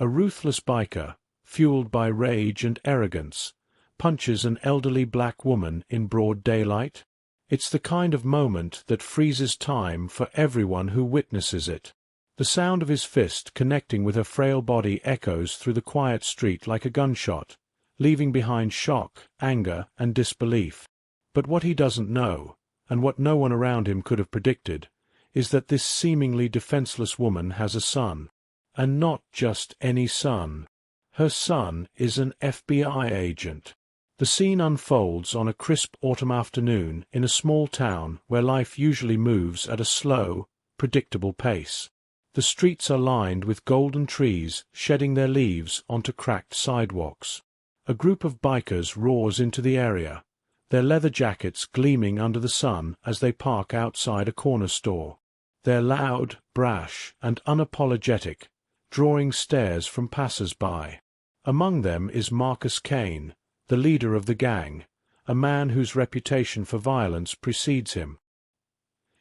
A ruthless biker, fueled by rage and arrogance, punches an elderly black woman in broad daylight. It's the kind of moment that freezes time for everyone who witnesses it. The sound of his fist connecting with her frail body echoes through the quiet street like a gunshot, leaving behind shock, anger, and disbelief. But what he doesn't know, and what no one around him could have predicted, is that this seemingly defenseless woman has a son. And not just any son. Her son is an FBI agent. The scene unfolds on a crisp autumn afternoon in a small town where life usually moves at a slow, predictable pace. The streets are lined with golden trees shedding their leaves onto cracked sidewalks. A group of bikers roars into the area, their leather jackets gleaming under the sun as they park outside a corner store. They're loud, brash, and unapologetic, drawing stares from passers-by. Among them is Marcus Kane, the leader of the gang, a man whose reputation for violence precedes him.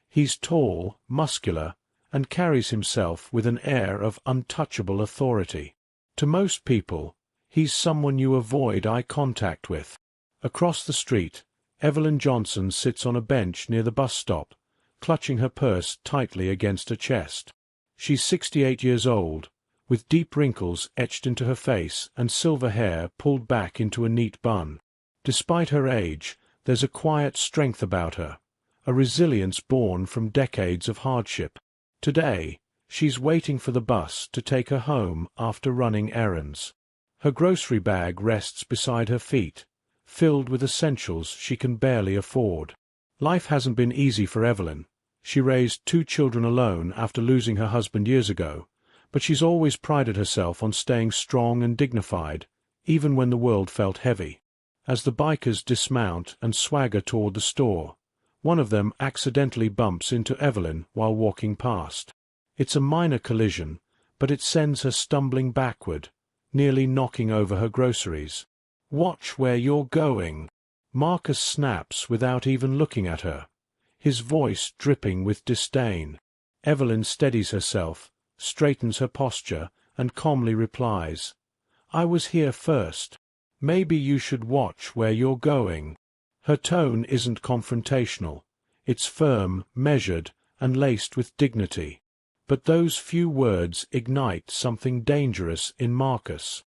He's tall, muscular, and carries himself with an air of untouchable authority. To most people, he's someone you avoid eye contact with. Across the street, Evelyn Johnson sits on a bench near the bus stop, clutching her purse tightly against her chest. She's 68 years old, with deep wrinkles etched into her face and silver hair pulled back into a neat bun. Despite her age, there's a quiet strength about her, a resilience born from decades of hardship. Today, she's waiting for the bus to take her home after running errands. Her grocery bag rests beside her feet, filled with essentials she can barely afford. Life hasn't been easy for Evelyn. She raised 2 children alone after losing her husband years ago, but she's always prided herself on staying strong and dignified, even when the world felt heavy. As the bikers dismount and swagger toward the store, one of them accidentally bumps into Evelyn while walking past. It's a minor collision, but it sends her stumbling backward, nearly knocking over her groceries. "Watch where you're going," Marcus snaps without even looking at her, his voice dripping with disdain. Evelyn steadies herself, straightens her posture, and calmly replies, "I was here first. Maybe you should watch where you're going." Her tone isn't confrontational. It's firm, measured, and laced with dignity. But those few words ignite something dangerous in Marcus.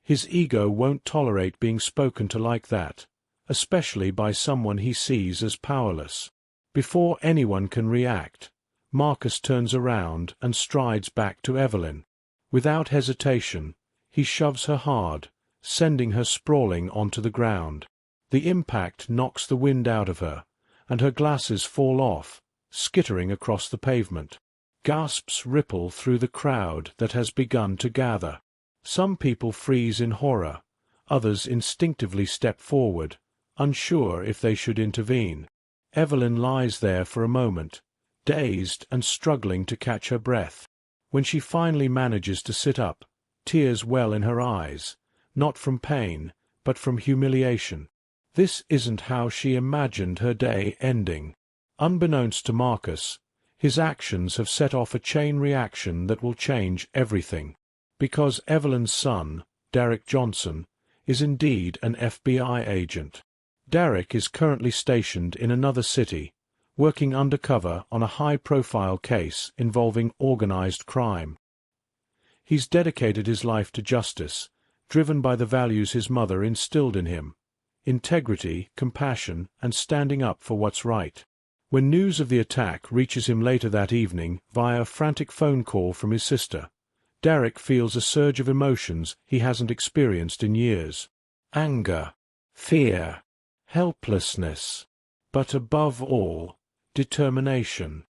His ego won't tolerate being spoken to like that, especially by someone he sees as powerless. Before anyone can react, Marcus turns around and strides back to Evelyn. Without hesitation, he shoves her hard, sending her sprawling onto the ground. The impact knocks the wind out of her, and her glasses fall off, skittering across the pavement. Gasps ripple through the crowd that has begun to gather. Some people freeze in horror, others instinctively step forward, unsure if they should intervene. Evelyn lies there for a moment, dazed and struggling to catch her breath. When she finally manages to sit up, tears well in her eyes, not from pain, but from humiliation. This isn't how she imagined her day ending. Unbeknownst to Marcus, his actions have set off a chain reaction that will change everything. Because Evelyn's son, Derrick Johnson, is indeed an FBI agent. Derrick is currently stationed in another city, working undercover on a high-profile case involving organized crime. He's dedicated his life to justice, driven by the values his mother instilled in him: integrity, compassion, and standing up for what's right. When news of the attack reaches him later that evening via a frantic phone call from his sister, Derrick feels a surge of emotions he hasn't experienced in years. Anger, fear, helplessness, but above all, determination.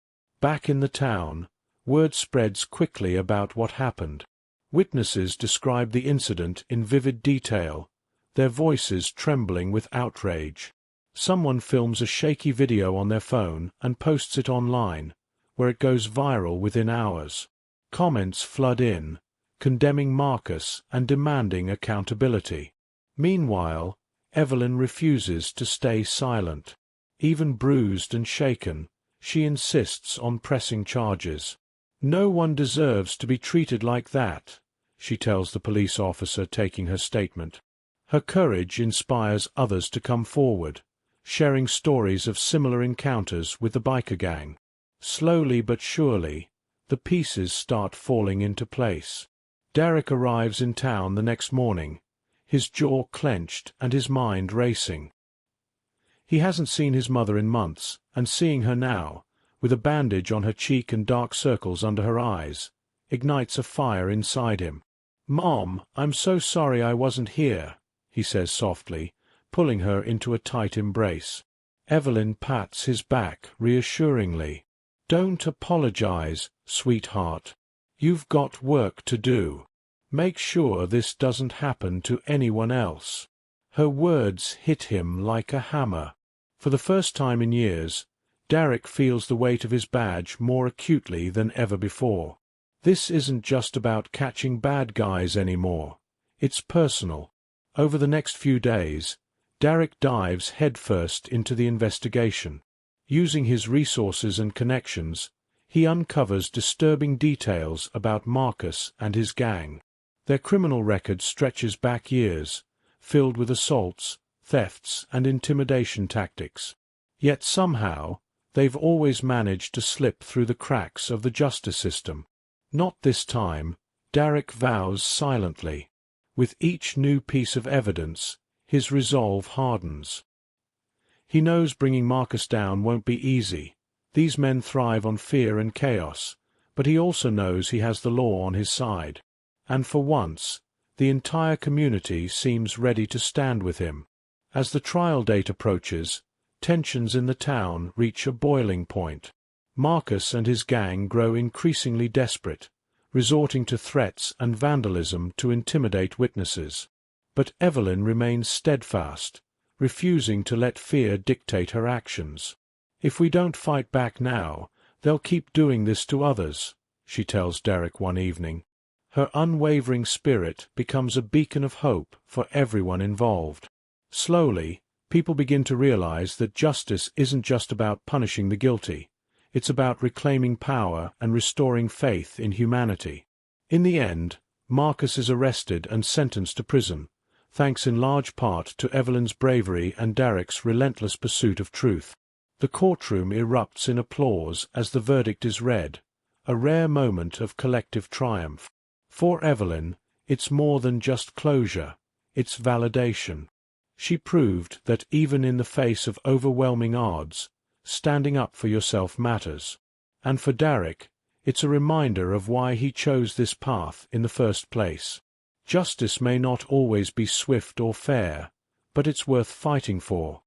Back in the town, word spreads quickly about what happened. Witnesses describe the incident in vivid detail, their voices trembling with outrage. Someone films a shaky video on their phone and posts it online, where it goes viral within hours. Comments flood in, condemning Marcus and demanding accountability. Meanwhile, Evelyn refuses to stay silent. Even bruised and shaken, she insists on pressing charges. "No one deserves to be treated like that," she tells the police officer taking her statement. Her courage inspires others to come forward, sharing stories of similar encounters with the biker gang. Slowly but surely, the pieces start falling into place. Derrick arrives in town the next morning, his jaw clenched and his mind racing. He hasn't seen his mother in months, and seeing her now, with a bandage on her cheek and dark circles under her eyes, ignites a fire inside him. "Mom, I'm so sorry I wasn't here," he says softly, pulling her into a tight embrace. Evelyn pats his back reassuringly. "Don't apologize, sweetheart. You've got work to do. Make sure this doesn't happen to anyone else." Her words hit him like a hammer. For the first time in years, Derrick feels the weight of his badge more acutely than ever before. This isn't just about catching bad guys anymore. It's personal. Over the next few days, Derrick dives headfirst into the investigation. Using his resources and connections, he uncovers disturbing details about Marcus and his gang. Their criminal record stretches back years, filled with assaults, thefts, and intimidation tactics. Yet somehow, they've always managed to slip through the cracks of the justice system. Not this time, Derrick vows silently. With each new piece of evidence, his resolve hardens. He knows bringing Marcus down won't be easy. These men thrive on fear and chaos, but he also knows he has the law on his side. And for once, the entire community seems ready to stand with him. As the trial date approaches, tensions in the town reach a boiling point. Marcus and his gang grow increasingly desperate, resorting to threats and vandalism to intimidate witnesses. But Evelyn remains steadfast, refusing to let fear dictate her actions. "If we don't fight back now, they'll keep doing this to others," she tells Derrick one evening. Her unwavering spirit becomes a beacon of hope for everyone involved. Slowly, people begin to realize that justice isn't just about punishing the guilty. It's about reclaiming power and restoring faith in humanity. In the end, Marcus is arrested and sentenced to prison, thanks in large part to Evelyn's bravery and Derrick's relentless pursuit of truth. The courtroom erupts in applause as the verdict is read, a rare moment of collective triumph. For Evelyn, it's more than just closure, it's validation. She proved that even in the face of overwhelming odds, standing up for yourself matters. And for Derrick, it's a reminder of why he chose this path in the first place. Justice may not always be swift or fair, but it's worth fighting for.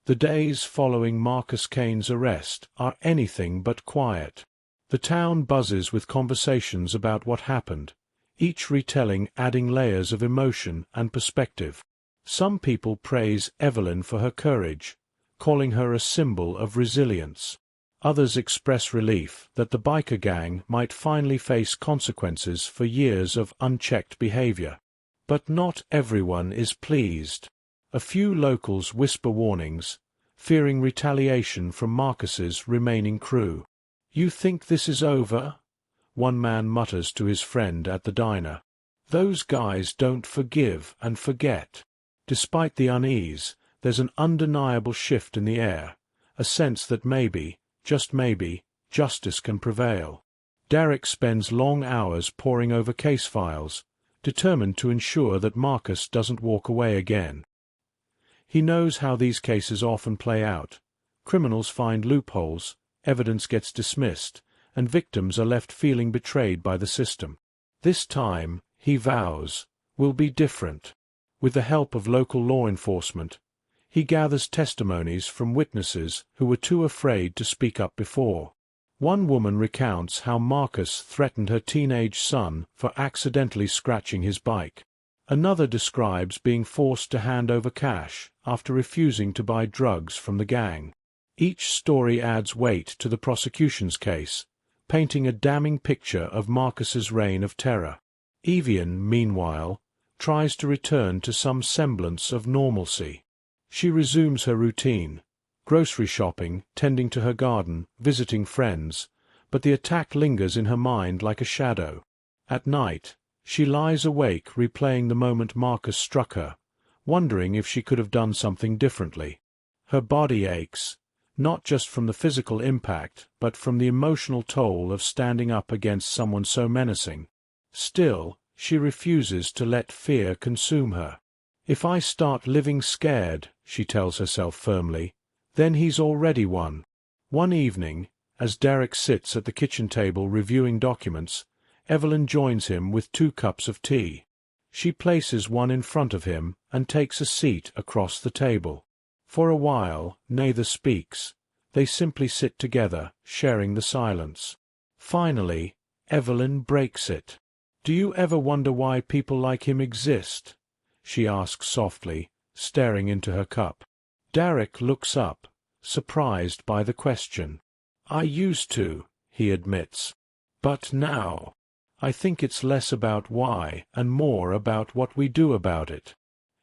The days following Marcus Kane's arrest are anything but quiet. The town buzzes with conversations about what happened, each retelling adding layers of emotion and perspective. Some people praise Evelyn for her courage, calling her a symbol of resilience. Others express relief that the biker gang might finally face consequences for years of unchecked behavior. But not everyone is pleased. A few locals whisper warnings, fearing retaliation from Marcus's remaining crew. "You think this is over?" one man mutters to his friend at the diner. "Those guys don't forgive and forget." Despite the unease, there's an undeniable shift in the air, a sense that maybe, just maybe, justice can prevail. Derrick spends long hours poring over case files, determined to ensure that Marcus doesn't walk away again. He knows how these cases often play out. Criminals find loopholes, evidence gets dismissed, and victims are left feeling betrayed by the system. This time, he vows, will be different. With the help of local law enforcement, he gathers testimonies from witnesses who were too afraid to speak up before. One woman recounts how Marcus threatened her teenage son for accidentally scratching his bike. Another describes being forced to hand over cash after refusing to buy drugs from the gang. Each story adds weight to the prosecution's case, painting a damning picture of Marcus's reign of terror. Evelyn, meanwhile, tries to return to some semblance of normalcy. She resumes her routine, grocery shopping, tending to her garden, visiting friends, but the attack lingers in her mind like a shadow. At night, She lies awake replaying the moment Marcus struck her, wondering if she could have done something differently. Her body aches, not just from the physical impact, but from the emotional toll of standing up against someone so menacing. Still, she refuses to let fear consume her. If I start living scared, she tells herself firmly, then he's already won. One evening, as Derrick sits at the kitchen table reviewing documents, Evelyn joins him with 2 cups of tea. She places one in front of him and takes a seat across the table. For a while, neither speaks. They simply sit together, sharing the silence. Finally, Evelyn breaks it. "Do you ever wonder why people like him exist?" she asks softly, staring into her cup. Derrick looks up, surprised by the question. "I used to," he admits. "But now, I think it's less about why and more about what we do about it."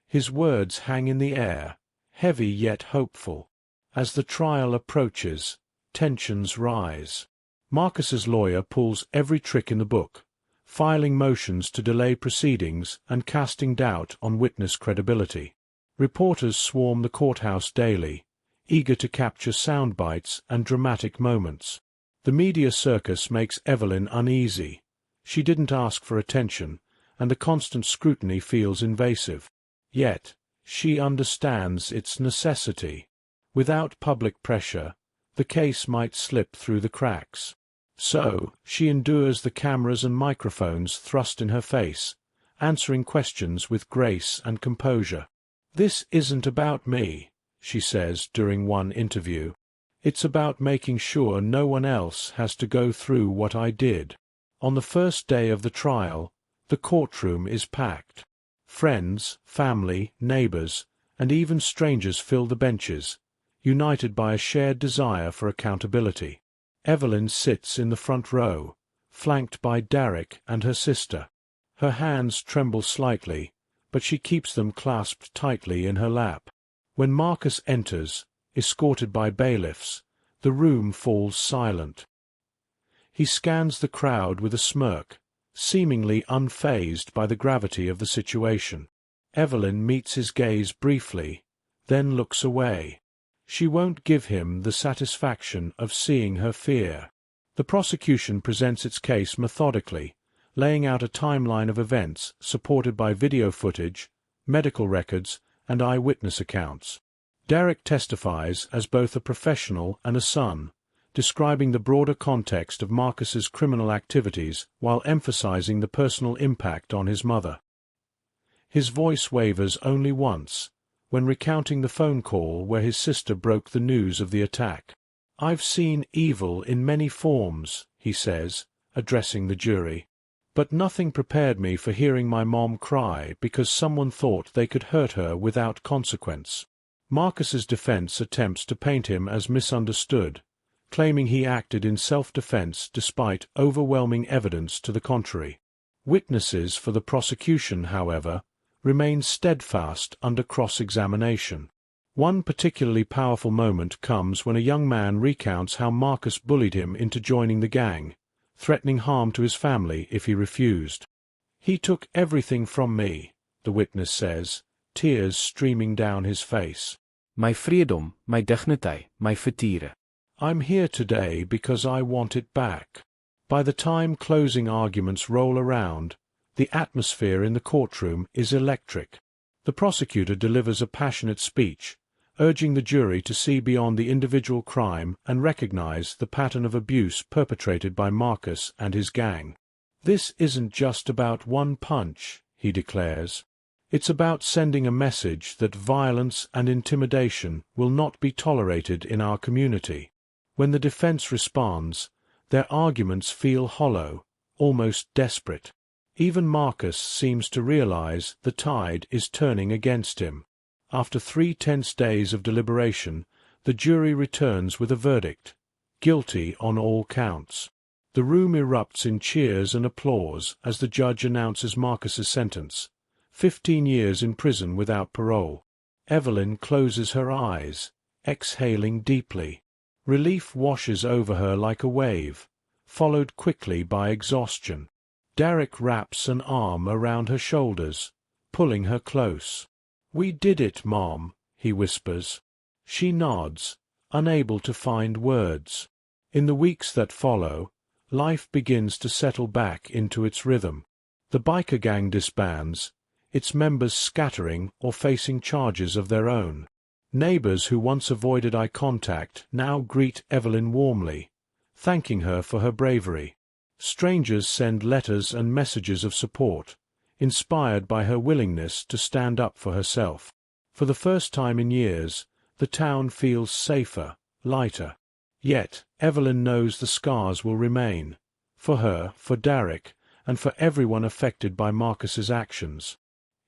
His words hang in the air, heavy yet hopeful. As the trial approaches, tensions rise. Marcus's lawyer pulls every trick in the book, filing motions to delay proceedings and casting doubt on witness credibility. Reporters swarm the courthouse daily, eager to capture sound bites and dramatic moments. The media circus makes Evelyn uneasy. She didn't ask for attention, and the constant scrutiny feels invasive. Yet, she understands its necessity. Without public pressure, the case might slip through the cracks. So, she endures the cameras and microphones thrust in her face, answering questions with grace and composure. "This isn't about me," she says during one interview. "It's about making sure no one else has to go through what I did." On the first day of the trial, the courtroom is packed. Friends, family, neighbors, and even strangers fill the benches, united by a shared desire for accountability. Evelyn sits in the front row, flanked by Derrick and her sister. Her hands tremble slightly, but she keeps them clasped tightly in her lap. When Marcus enters, escorted by bailiffs, the room falls silent. He scans the crowd with a smirk, seemingly unfazed by the gravity of the situation. Evelyn meets his gaze briefly, then looks away. She won't give him the satisfaction of seeing her fear. The prosecution presents its case methodically, laying out a timeline of events supported by video footage, medical records, and eyewitness accounts. Derrick testifies as both a professional and a son, describing the broader context of Marcus's criminal activities while emphasizing the personal impact on his mother. His voice wavers only once, when recounting the phone call where his sister broke the news of the attack. "I've seen evil in many forms," he says, addressing the jury. "But nothing prepared me for hearing my mom cry because someone thought they could hurt her without consequence." Marcus's defense attempts to paint him as misunderstood, claiming he acted in self-defense despite overwhelming evidence to the contrary. Witnesses for the prosecution, however, remain steadfast under cross-examination. One particularly powerful moment comes when a young man recounts how Marcus bullied him into joining the gang, threatening harm to his family if he refused. "He took everything from me," the witness says, tears streaming down his face. "My freedom, my dignity, my vertiere. I'm here today because I want it back." By the time closing arguments roll around, the atmosphere in the courtroom is electric. The prosecutor delivers a passionate speech, urging the jury to see beyond the individual crime and recognize the pattern of abuse perpetrated by Marcus and his gang. "This isn't just about one punch," he declares. "It's about sending a message that violence and intimidation will not be tolerated in our community." When the defense responds, their arguments feel hollow, almost desperate. Even Marcus seems to realize the tide is turning against him. After 3 tense days of deliberation, the jury returns with a verdict: guilty on all counts. The room erupts in cheers and applause as the judge announces Marcus's sentence: 15 years in prison without parole. Evelyn closes her eyes, exhaling deeply. Relief washes over her like a wave, followed quickly by exhaustion. Derrick wraps an arm around her shoulders, pulling her close. "We did it, Mom," he whispers. She nods, unable to find words. In the weeks that follow, life begins to settle back into its rhythm. The biker gang disbands, its members scattering or facing charges of their own. Neighbors who once avoided eye contact now greet Evelyn warmly, thanking her for her bravery. Strangers send letters and messages of support, inspired by her willingness to stand up for herself. For the first time in years, the town feels safer, lighter. Yet, Evelyn knows the scars will remain. For her, for Derrick, and for everyone affected by Marcus's actions.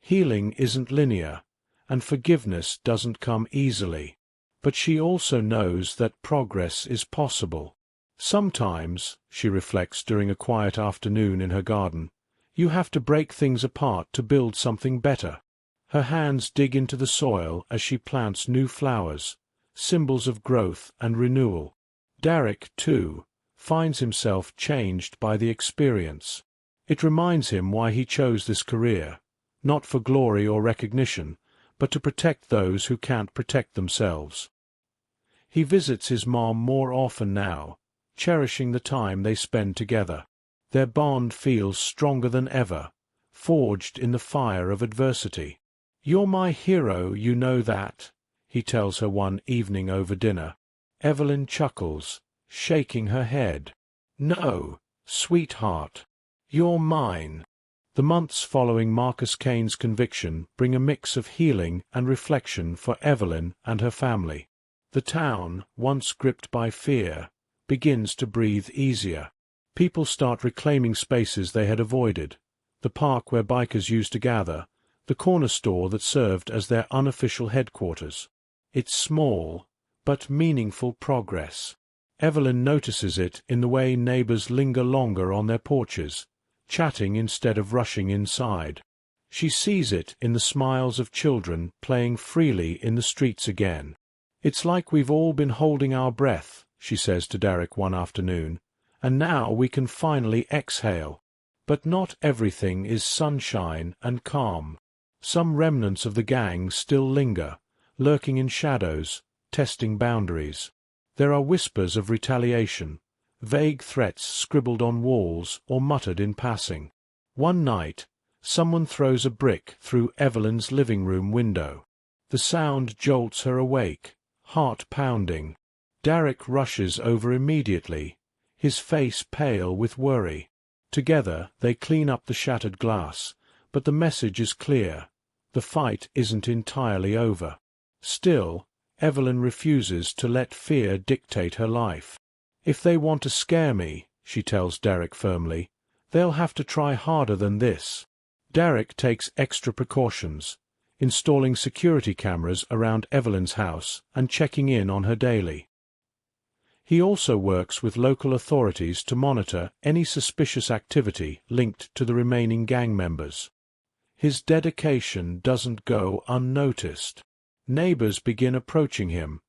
Healing isn't linear, and forgiveness doesn't come easily. But she also knows that progress is possible. Sometimes, she reflects during a quiet afternoon in her garden, you have to break things apart to build something better. Her hands dig into the soil as she plants new flowers, symbols of growth and renewal. Derrick, too, finds himself changed by the experience. It reminds him why he chose this career, not for glory or recognition, but to protect those who can't protect themselves. He visits his mom more often now, cherishing the time they spend together. Their bond feels stronger than ever, forged in the fire of adversity. "You're my hero, you know that," he tells her one evening over dinner. Evelyn chuckles, shaking her head. "No, sweetheart. You're mine." The months following Marcus Kane's conviction bring a mix of healing and reflection for Evelyn and her family. The town, once gripped by fear, begins to breathe easier. People start reclaiming spaces they had avoided, the park where bikers used to gather, the corner store that served as their unofficial headquarters. It's small, but meaningful progress. Evelyn notices it in the way neighbors linger longer on their porches, chatting instead of rushing inside. She sees it in the smiles of children playing freely in the streets again. "It's like we've all been holding our breath," she says to Derrick one afternoon, "and now we can finally exhale." But not everything is sunshine and calm. Some remnants of the gang still linger, lurking in shadows, testing boundaries. There are whispers of retaliation, vague threats scribbled on walls or muttered in passing. One night, someone throws a brick through Evelyn's living room window. The sound jolts her awake, heart pounding. Derrick rushes over immediately, his face pale with worry. Together they clean up the shattered glass, but the message is clear. The fight isn't entirely over. Still, Evelyn refuses to let fear dictate her life. "If they want to scare me," she tells Derrick firmly, "they'll have to try harder than this." Derrick takes extra precautions, installing security cameras around Evelyn's house and checking in on her daily. He also works with local authorities to monitor any suspicious activity linked to the remaining gang members. His dedication doesn't go unnoticed. Neighbors begin approaching him,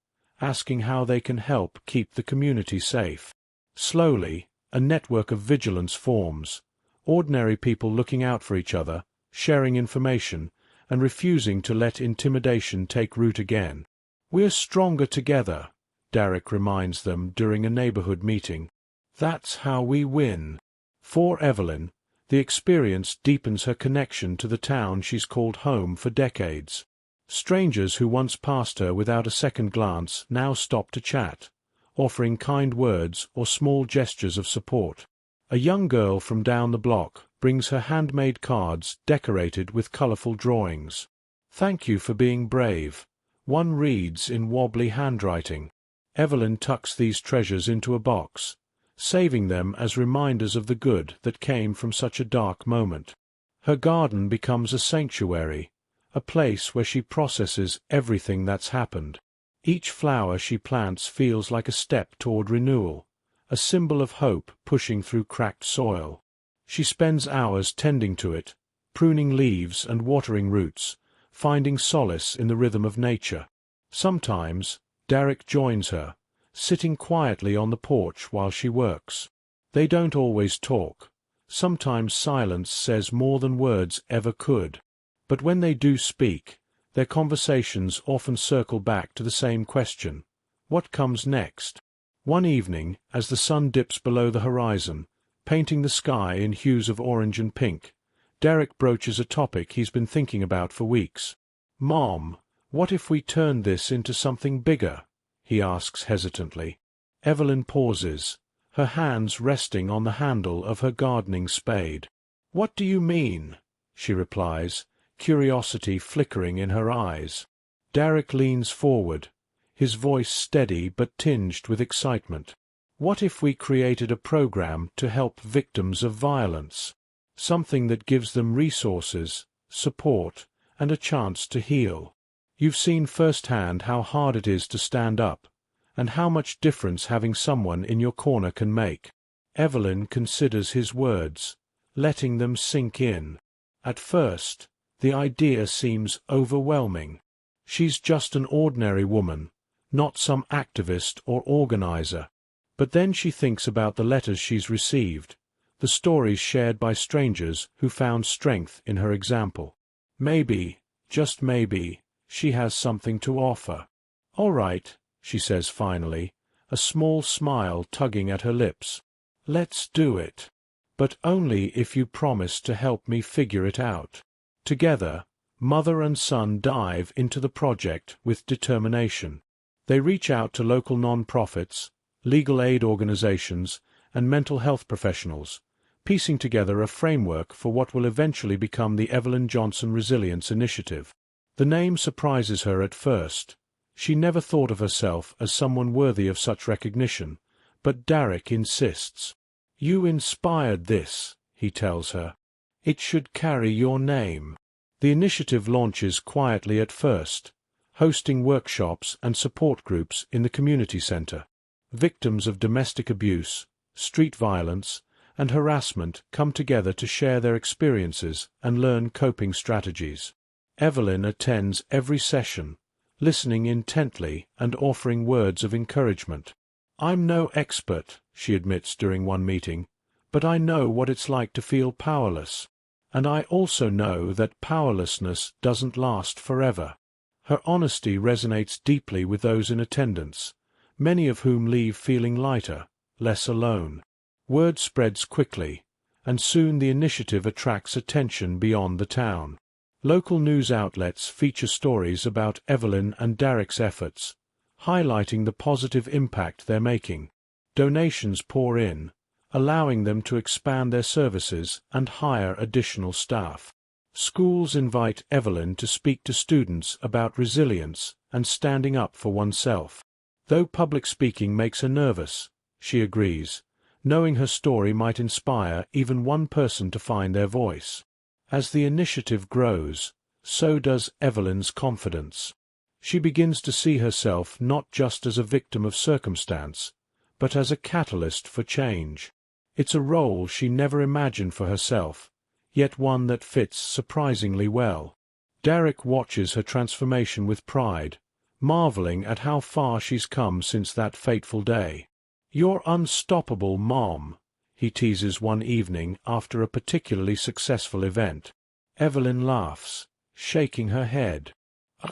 asking how they can help keep the community safe. Slowly, a network of vigilance forms, ordinary people looking out for each other, sharing information, and refusing to let intimidation take root again. "We're stronger together," Derrick reminds them during a neighborhood meeting. "That's how we win." For Evelyn, the experience deepens her connection to the town she's called home for decades. Strangers who once passed her without a second glance now stop to chat, offering kind words or small gestures of support. A young girl from down the block brings her handmade cards decorated with colorful drawings. "Thank you for being brave," one reads in wobbly handwriting. Evelyn tucks these treasures into a box, saving them as reminders of the good that came from such a dark moment. Her garden becomes a sanctuary, a place where she processes everything that's happened. Each flower she plants feels like a step toward renewal, a symbol of hope pushing through cracked soil. She spends hours tending to it, pruning leaves and watering roots, finding solace in the rhythm of nature. Sometimes, Derrick joins her, sitting quietly on the porch while she works. They don't always talk, Sometimes silence says more than words ever could. But when they do speak, their conversations often circle back to the same question: what comes next? One evening, as the sun dips below the horizon, painting the sky in hues of orange and pink, Derrick broaches a topic he's been thinking about for weeks. "Mom, what if we turned this into something bigger?" he asks hesitantly. Evelyn pauses, her hands resting on the handle of her gardening spade. "What do you mean?" she replies, curiosity flickering in her eyes. Derrick leans forward, his voice steady but tinged with excitement. "What if we created a program to help victims of violence? Something that gives them resources, support, and a chance to heal. You've seen firsthand how hard it is to stand up, and how much difference having someone in your corner can make." Evelyn considers his words, letting them sink in. At first, the idea seems overwhelming. She's just an ordinary woman, not some activist or organizer. But then she thinks about the letters she's received, the stories shared by strangers who found strength in her example. Maybe, just maybe, she has something to offer. "All right," she says finally, a small smile tugging at her lips. "Let's do it. But only if you promise to help me figure it out." Together, mother and son dive into the project with determination. They reach out to local non-profits, legal aid organizations, and mental health professionals, piecing together a framework for what will eventually become the Evelyn Johnson Resilience Initiative. The name surprises her at first. She never thought of herself as someone worthy of such recognition, but Derrick insists. "You inspired this," he tells her. "It should carry your name." The initiative launches quietly at first, hosting workshops and support groups in the community center. Victims of domestic abuse, street violence, and harassment come together to share their experiences and learn coping strategies. Evelyn attends every session, listening intently and offering words of encouragement. "I'm no expert," she admits during one meeting, "but I know what it's like to feel powerless. And I also know that powerlessness doesn't last forever." Her honesty resonates deeply with those in attendance, many of whom leave feeling lighter, less alone. Word spreads quickly, and soon the initiative attracts attention beyond the town. Local news outlets feature stories about Evelyn and Derrick's efforts, highlighting the positive impact they're making. Donations pour in, allowing them to expand their services and hire additional staff. Schools invite Evelyn to speak to students about resilience and standing up for oneself. Though public speaking makes her nervous, she agrees, knowing her story might inspire even one person to find their voice. As the initiative grows, so does Evelyn's confidence. She begins to see herself not just as a victim of circumstance, but as a catalyst for change. It's a role she never imagined for herself, yet one that fits surprisingly well. Derrick watches her transformation with pride, marveling at how far she's come since that fateful day. "You're unstoppable, Mom," he teases one evening after a particularly successful event. Evelyn laughs, shaking her head.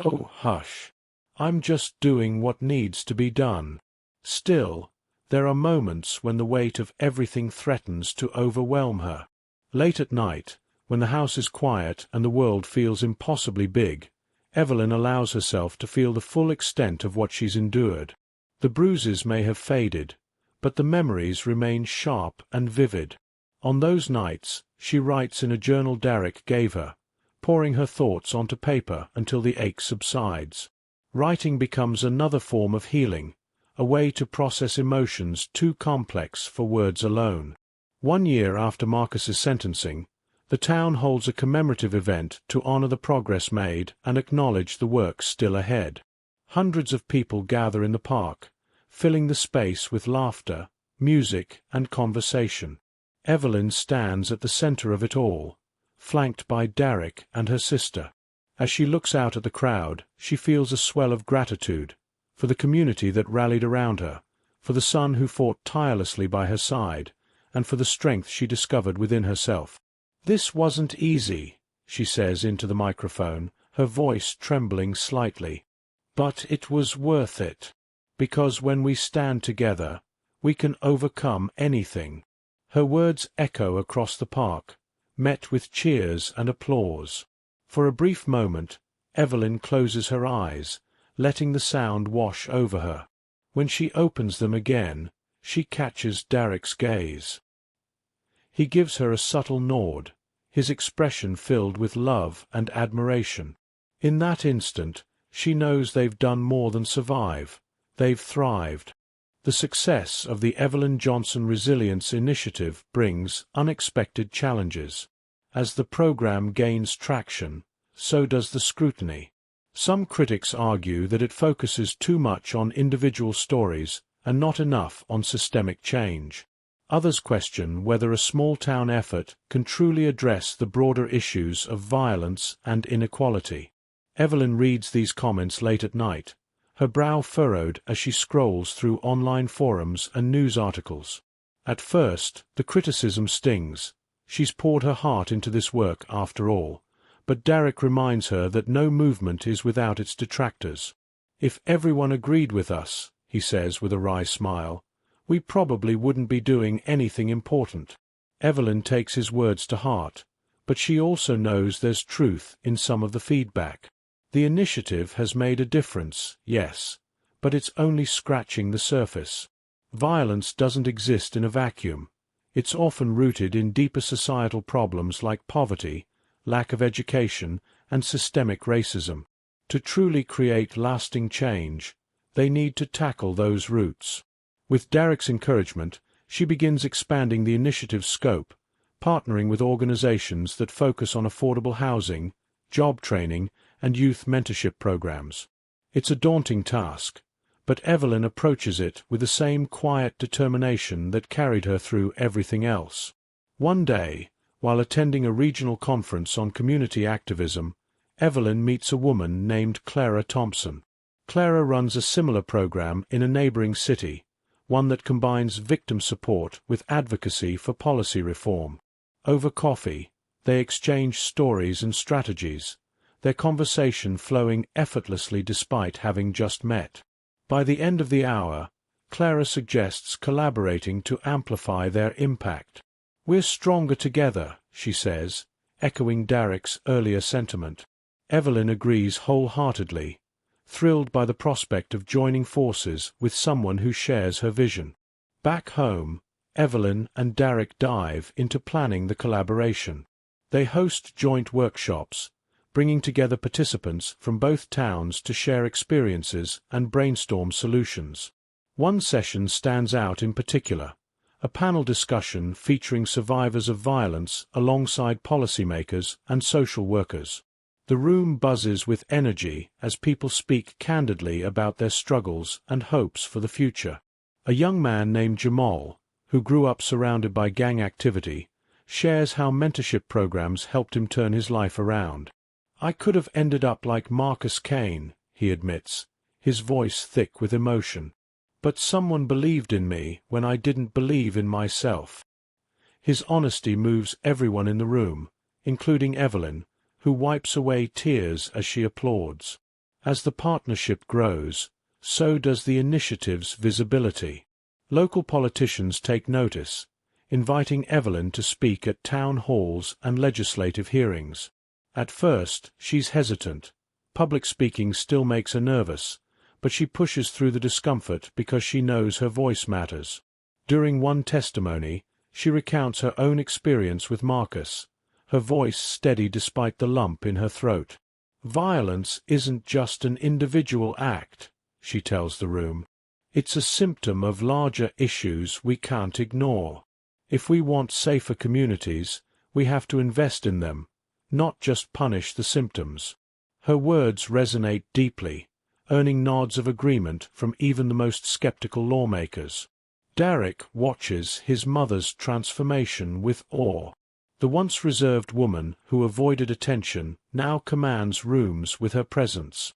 "Oh, hush. I'm just doing what needs to be done." Still, there are moments when the weight of everything threatens to overwhelm her. Late at night, when the house is quiet and the world feels impossibly big, Evelyn allows herself to feel the full extent of what she's endured. The bruises may have faded, but the memories remain sharp and vivid. On those nights, she writes in a journal Derrick gave her, pouring her thoughts onto paper until the ache subsides. Writing becomes another form of healing, a way to process emotions too complex for words alone. 1 year after Marcus's sentencing, the town holds a commemorative event to honor the progress made and acknowledge the work still ahead. Hundreds of people gather in the park, filling the space with laughter, music, and conversation. Evelyn stands at the center of it all, flanked by Derrick and her sister. As she looks out at the crowd, she feels a swell of gratitude, for the community that rallied around her, for the son who fought tirelessly by her side, and for the strength she discovered within herself. "This wasn't easy," she says into the microphone, her voice trembling slightly. "But it was worth it. Because when we stand together, we can overcome anything." Her words echo across the park, met with cheers and applause. For a brief moment, Evelyn closes her eyes, letting the sound wash over her. When she opens them again, she catches Derrick's gaze. He gives her a subtle nod, his expression filled with love and admiration. In that instant, she knows they've done more than survive, they've thrived. The success of the Evelyn Johnson Resilience Initiative brings unexpected challenges. As the program gains traction, so does the scrutiny. Some critics argue that it focuses too much on individual stories and not enough on systemic change. Others question whether a small-town effort can truly address the broader issues of violence and inequality. Evelyn reads these comments late at night, her brow furrowed as she scrolls through online forums and news articles. At first, the criticism stings. She's poured her heart into this work after all. But Derrick reminds her that no movement is without its detractors. "If everyone agreed with us," he says with a wry smile, "we probably wouldn't be doing anything important." Evelyn takes his words to heart, but she also knows there's truth in some of the feedback. The initiative has made a difference, yes, but it's only scratching the surface. Violence doesn't exist in a vacuum. It's often rooted in deeper societal problems like poverty, lack of education, and systemic racism. To truly create lasting change, they need to tackle those roots. With Derrick's encouragement, she begins expanding the initiative's scope, partnering with organizations that focus on affordable housing, job training, and youth mentorship programs. It's a daunting task, but Evelyn approaches it with the same quiet determination that carried her through everything else. One day, while attending a regional conference on community activism, Evelyn meets a woman named Clara Thompson. Clara runs a similar program in a neighboring city, one that combines victim support with advocacy for policy reform. Over coffee, they exchange stories and strategies, their conversation flowing effortlessly despite having just met. By the end of the hour, Clara suggests collaborating to amplify their impact. "We're stronger together," she says, echoing Derrick's earlier sentiment. Evelyn agrees wholeheartedly, thrilled by the prospect of joining forces with someone who shares her vision. Back home, Evelyn and Derrick dive into planning the collaboration. They host joint workshops, bringing together participants from both towns to share experiences and brainstorm solutions. One session stands out in particular, a panel discussion featuring survivors of violence alongside policymakers and social workers. The room buzzes with energy as people speak candidly about their struggles and hopes for the future. A young man named Jamal, who grew up surrounded by gang activity, shares how mentorship programs helped him turn his life around. "I could have ended up like Marcus Kane," he admits, his voice thick with emotion. "But someone believed in me when I didn't believe in myself." His honesty moves everyone in the room, including Evelyn, who wipes away tears as she applauds. As the partnership grows, so does the initiative's visibility. Local politicians take notice, inviting Evelyn to speak at town halls and legislative hearings. At first, she's hesitant. Public speaking still makes her nervous, but she pushes through the discomfort because she knows her voice matters. During one testimony, she recounts her own experience with Marcus, her voice steady despite the lump in her throat. "Violence isn't just an individual act," she tells the room. "It's a symptom of larger issues we can't ignore. If we want safer communities, we have to invest in them, not just punish the symptoms." Her words resonate deeply, earning nods of agreement from even the most skeptical lawmakers. Derrick watches his mother's transformation with awe. The once reserved woman who avoided attention now commands rooms with her presence.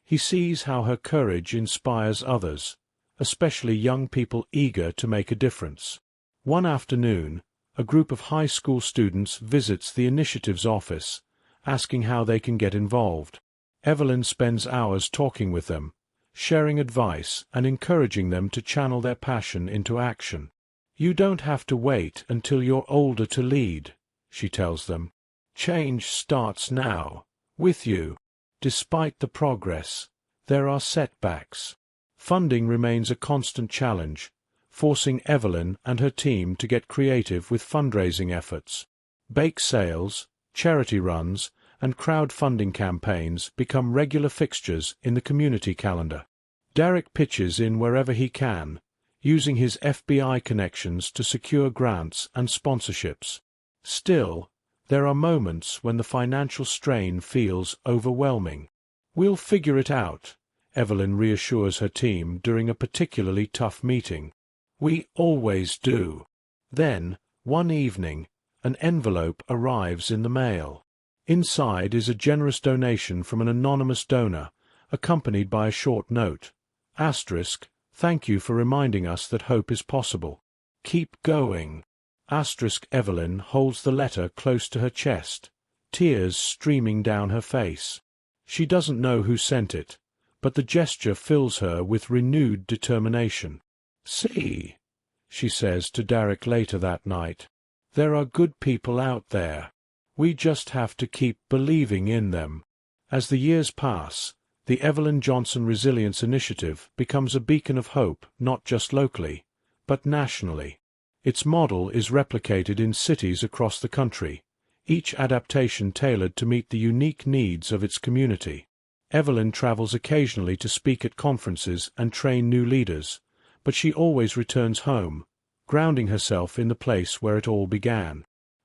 He sees how her courage inspires others, especially young people eager to make a difference. One afternoon, a group of high school students visits the initiative's office, asking how they can get involved. Evelyn spends hours talking with them, sharing advice and encouraging them to channel their passion into action. "You don't have to wait until you're older to lead," she tells them. "Change starts now, with you. Despite the progress, there are setbacks." Funding remains a constant challenge, forcing Evelyn and her team to get creative with fundraising efforts. Bake sales, charity runs, and crowdfunding campaigns become regular fixtures in the community calendar. Derrick pitches in wherever he can, using his FBI connections to secure grants and sponsorships. Still, there are moments when the financial strain feels overwhelming. "We'll figure it out," Evelyn reassures her team during a particularly tough meeting. "We always do." Then, one evening, an envelope arrives in the mail. Inside is a generous donation from an anonymous donor, accompanied by a short note. "Thank you for reminding us that hope is possible. Keep going." Evelyn holds the letter close to her chest, tears streaming down her face. She doesn't know who sent it, but the gesture fills her with renewed determination. "See," she says to Derrick later that night, "there are good people out there. We just have to keep believing in them." As the years pass, the Evelyn Johnson Resilience Initiative becomes a beacon of hope not just locally, but nationally. Its model is replicated in cities across the country, each adaptation tailored to meet the unique needs of its community. Evelyn travels occasionally to speak at conferences and train new leaders, but she always returns home, grounding herself in the place where it all began.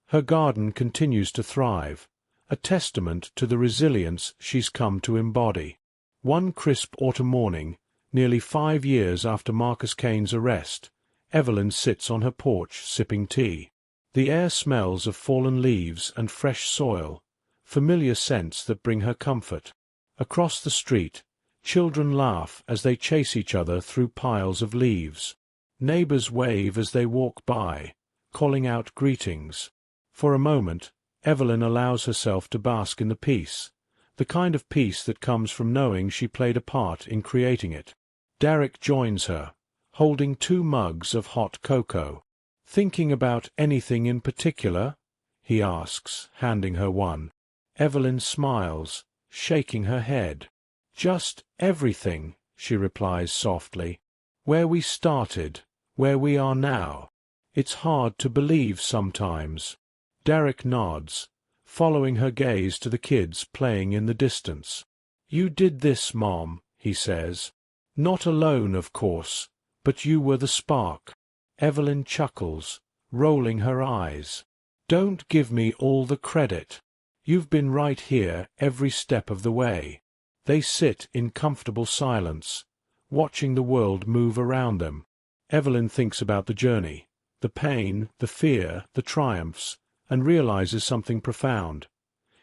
Her garden continues to thrive, a testament to the resilience she's come to embody. One crisp autumn morning, nearly 5 years after Marcus Kane's arrest, Evelyn sits on her porch sipping tea. The air smells of fallen leaves and fresh soil, familiar scents that bring her comfort. Across the street, children laugh as they chase each other through piles of leaves. Neighbors wave as they walk by, calling out greetings. For a moment, Evelyn allows herself to bask in the peace, the kind of peace that comes from knowing she played a part in creating it. Derrick joins her, holding 2 mugs of hot cocoa. "Thinking about anything in particular?" he asks, handing her one. Evelyn smiles, shaking her head. "Just everything," she replies softly. "Where we started, where we are now. It's hard to believe sometimes." Derrick nods, following her gaze to the kids playing in the distance. "You did this, Mom," he says. "Not alone, of course, but you were the spark." Evelyn chuckles, rolling her eyes. "Don't give me all the credit. You've been right here every step of the way." They sit in comfortable silence, watching the world move around them. Evelyn thinks about the journey, the pain, the fear, the triumphs, and realizes something profound.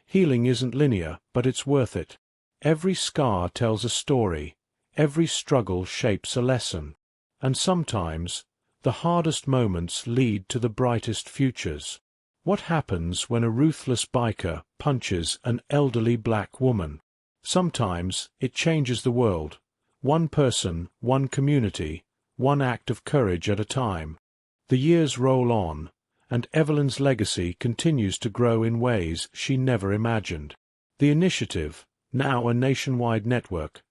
Healing isn't linear, but it's worth it. Every scar tells a story, every struggle shapes a lesson, and sometimes the hardest moments lead to the brightest futures. What happens when a ruthless biker punches an elderly black woman? Sometimes it changes the world, one person, one community, one act of courage at a time. The years roll on, and Evelyn's legacy continues to grow in ways she never imagined. The initiative, now a nationwide network,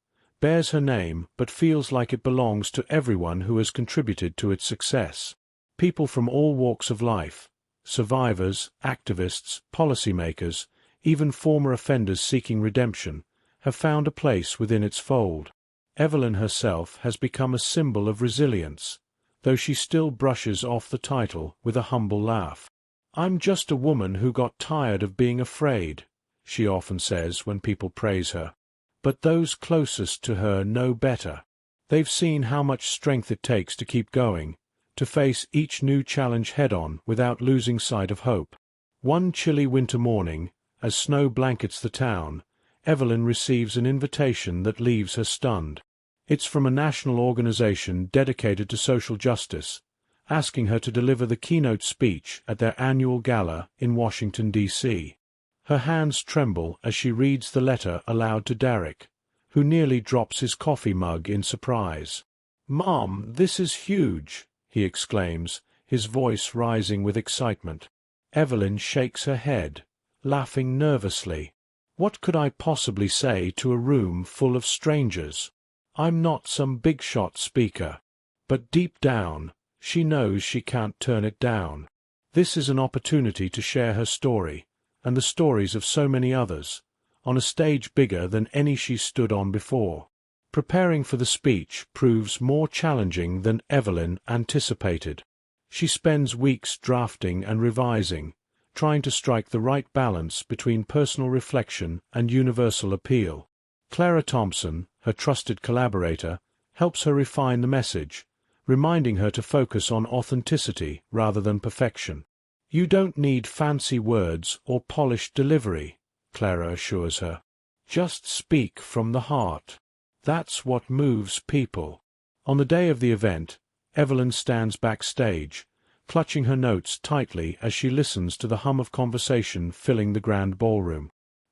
bears her name but feels like it belongs to everyone who has contributed to its success. People from all walks of life, survivors, activists, policymakers, even former offenders seeking redemption, have found a place within its fold. Evelyn herself has become a symbol of resilience, though she still brushes off the title with a humble laugh. "I'm just a woman who got tired of being afraid," she often says when people praise her. But those closest to her know better. They've seen how much strength it takes to keep going, to face each new challenge head-on without losing sight of hope. One chilly winter morning, as snow blankets the town, Evelyn receives an invitation that leaves her stunned. It's from a national organization dedicated to social justice, asking her to deliver the keynote speech at their annual gala in Washington, D.C. Her hands tremble as she reads the letter aloud to Derrick, who nearly drops his coffee mug in surprise. "Mom, this is huge," he exclaims, his voice rising with excitement. Evelyn shakes her head, laughing nervously. "What could I possibly say to a room full of strangers? I'm not some big-shot speaker." But deep down, she knows she can't turn it down. This is an opportunity to share her story, and the stories of so many others, on a stage bigger than any she stood on before. Preparing for the speech proves more challenging than Evelyn anticipated. She spends weeks drafting and revising, trying to strike the right balance between personal reflection and universal appeal. Clara Thompson, her trusted collaborator, helps her refine the message, reminding her to focus on authenticity rather than perfection. "You don't need fancy words or polished delivery," Clara assures her. "Just speak from the heart. That's what moves people." On the day of the event, Evelyn stands backstage, clutching her notes tightly as she listens to the hum of conversation filling the grand ballroom.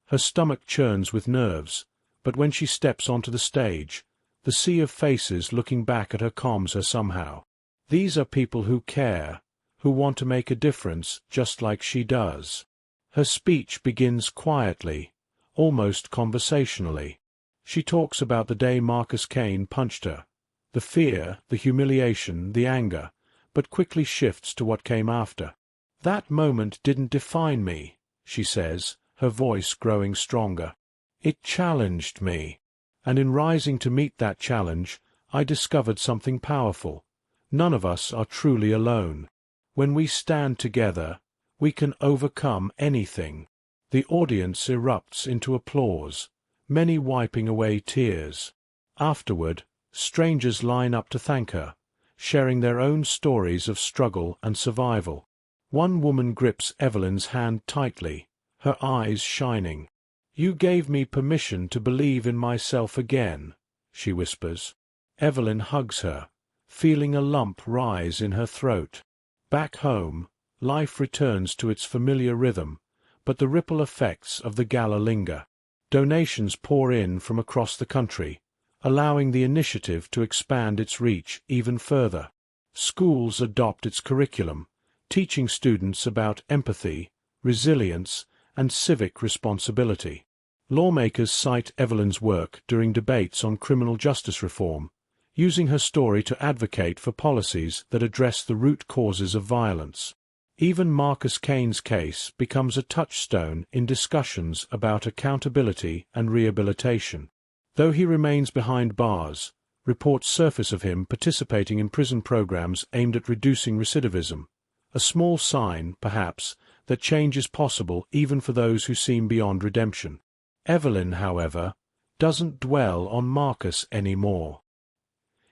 Her stomach churns with nerves, but when she steps onto the stage, the sea of faces looking back at her calms her somehow. These are people who care, who want to make a difference just like she does. Her speech begins quietly, almost conversationally. She talks about the day Marcus Kane punched her, the fear, the humiliation, the anger, but quickly shifts to what came after. "That moment didn't define me," she says, her voice growing stronger. "It challenged me. And in rising to meet that challenge, I discovered something powerful. None of us are truly alone. When we stand together, we can overcome anything." The audience erupts into applause, many wiping away tears. Afterward, strangers line up to thank her, sharing their own stories of struggle and survival. One woman grips Evelyn's hand tightly, her eyes shining. "You gave me permission to believe in myself again," she whispers. Evelyn hugs her, feeling a lump rise in her throat. Back home, life returns to its familiar rhythm, but the ripple effects of the gala linger. Donations pour in from across the country, allowing the initiative to expand its reach even further. Schools adopt its curriculum, teaching students about empathy, resilience, and civic responsibility. Lawmakers cite Evelyn's work during debates on criminal justice reform, using her story to advocate for policies that address the root causes of violence. Even Marcus Kane's case becomes a touchstone in discussions about accountability and rehabilitation. Though he remains behind bars, reports surface of him participating in prison programs aimed at reducing recidivism, a small sign, perhaps, that change is possible even for those who seem beyond redemption. Evelyn, however, doesn't dwell on Marcus anymore.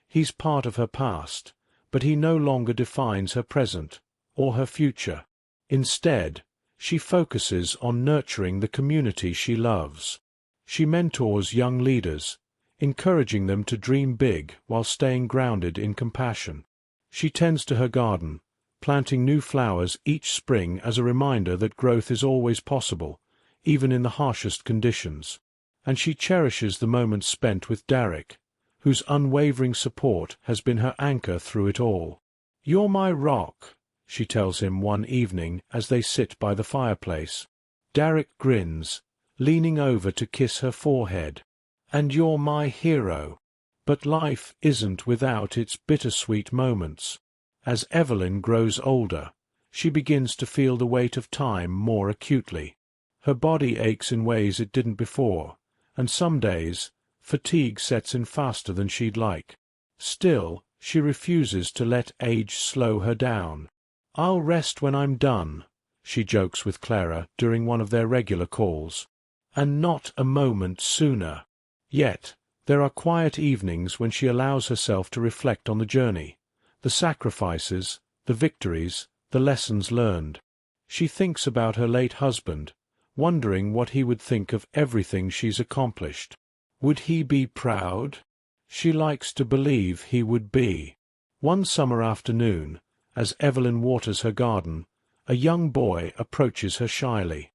He's part of her past, but he no longer defines her present or her future. Instead, she focuses on nurturing the community she loves. She mentors young leaders, encouraging them to dream big while staying grounded in compassion. She tends to her garden, planting new flowers each spring as a reminder that growth is always possible, even in the harshest conditions. And she cherishes the moments spent with Derrick, whose unwavering support has been her anchor through it all. "You're my rock," she tells him one evening as they sit by the fireplace. Derrick grins, leaning over to kiss her forehead. "And you're my hero." But life isn't without its bittersweet moments. As Evelyn grows older, she begins to feel the weight of time more acutely. Her body aches in ways it didn't before, and some days, fatigue sets in faster than she'd like. Still, she refuses to let age slow her down. "I'll rest when I'm done," she jokes with Clara during one of their regular calls. "And not a moment sooner." Yet, there are quiet evenings when she allows herself to reflect on the journey, the sacrifices, the victories, the lessons learned. She thinks about her late husband, wondering what he would think of everything she's accomplished. Would he be proud? She likes to believe he would be. One summer afternoon, As Evelyn waters her garden, a young boy approaches her shyly.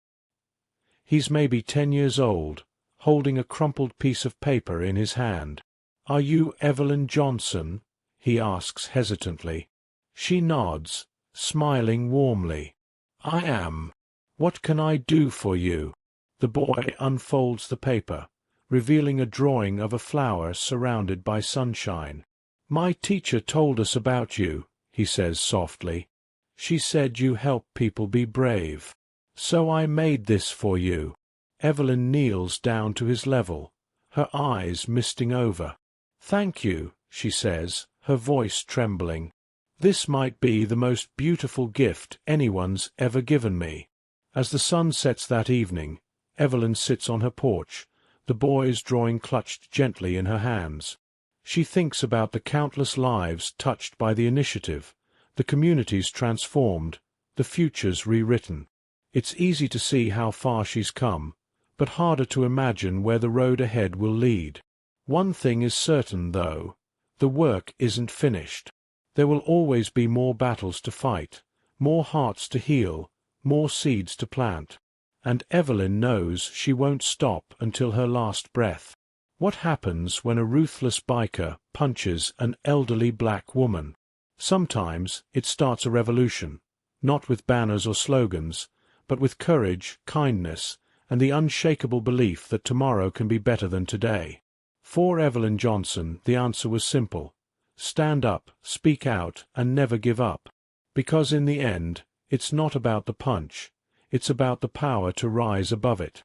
He's maybe 10 years old, holding a crumpled piece of paper in his hand. "Are you Evelyn Johnson?" he asks hesitantly. She nods, smiling warmly. "I am. What can I do for you?" The boy unfolds the paper, revealing a drawing of a flower surrounded by sunshine. "My teacher told us about you," he says softly. "She said you help people be brave. So I made this for you." Evelyn kneels down to his level, her eyes misting over. "Thank you," she says, her voice trembling. "This might be the most beautiful gift anyone's ever given me." As the sun sets that evening, Evelyn sits on her porch, the boy's drawing clutched gently in her hands. She thinks about the countless lives touched by the initiative, the communities transformed, the futures rewritten. It's easy to see how far she's come, but harder to imagine where the road ahead will lead. One thing is certain, though: the work isn't finished. There will always be more battles to fight, more hearts to heal, more seeds to plant. And Evelyn knows she won't stop until her last breath. What happens when a ruthless biker punches an elderly black woman? Sometimes it starts a revolution, not with banners or slogans, but with courage, kindness, and the unshakable belief that tomorrow can be better than today. For Evelyn Johnson, the answer was simple: stand up, speak out, and never give up. Because in the end, it's not about the punch, it's about the power to rise above it.